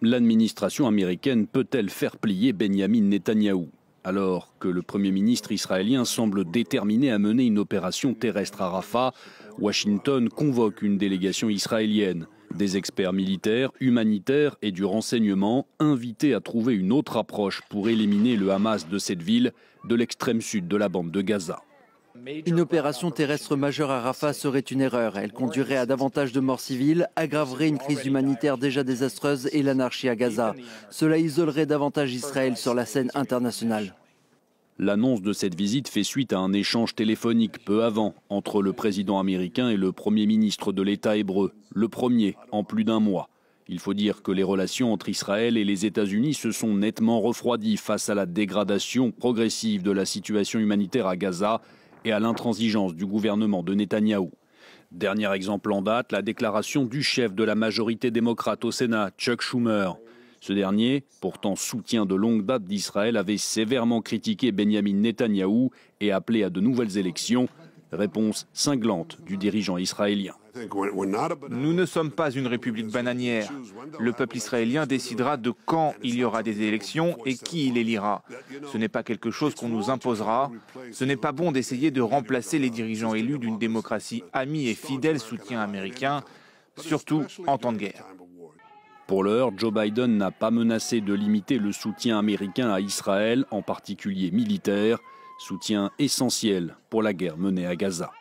L'administration américaine peut-elle faire plier Benyamin Netanyahou, alors que le Premier ministre israélien semble déterminé à mener une opération terrestre à Rafah? Washington convoque une délégation israélienne, des experts militaires, humanitaires et du renseignement invités à trouver une autre approche pour éliminer le Hamas de cette ville de l'extrême sud de la bande de Gaza. Une opération terrestre majeure à Rafah serait une erreur. Elle conduirait à davantage de morts civiles, aggraverait une crise humanitaire déjà désastreuse et l'anarchie à Gaza. Cela isolerait davantage Israël sur la scène internationale. L'annonce de cette visite fait suite à un échange téléphonique peu avant entre le président américain et le Premier ministre de l'État hébreu, le premier en plus d'un mois. Il faut dire que les relations entre Israël et les États-Unis se sont nettement refroidies face à la dégradation progressive de la situation humanitaire à Gaza et à l'intransigeance du gouvernement de Netanyahou. Dernier exemple en date, la déclaration du chef de la majorité démocrate au Sénat, Chuck Schumer. Ce dernier, pourtant soutien de longue date d'Israël, avait sévèrement critiqué Benyamin Netanyahou et appelé à de nouvelles élections. Réponse cinglante du dirigeant israélien. Nous ne sommes pas une république bananière. Le peuple israélien décidera de quand il y aura des élections et qui il élira. Ce n'est pas quelque chose qu'on nous imposera. Ce n'est pas bon d'essayer de remplacer les dirigeants élus d'une démocratie amie et fidèle soutien américain, surtout en temps de guerre. Pour l'heure, Joe Biden n'a pas menacé de limiter le soutien américain à Israël, en particulier militaire, soutien essentiel pour la guerre menée à Gaza.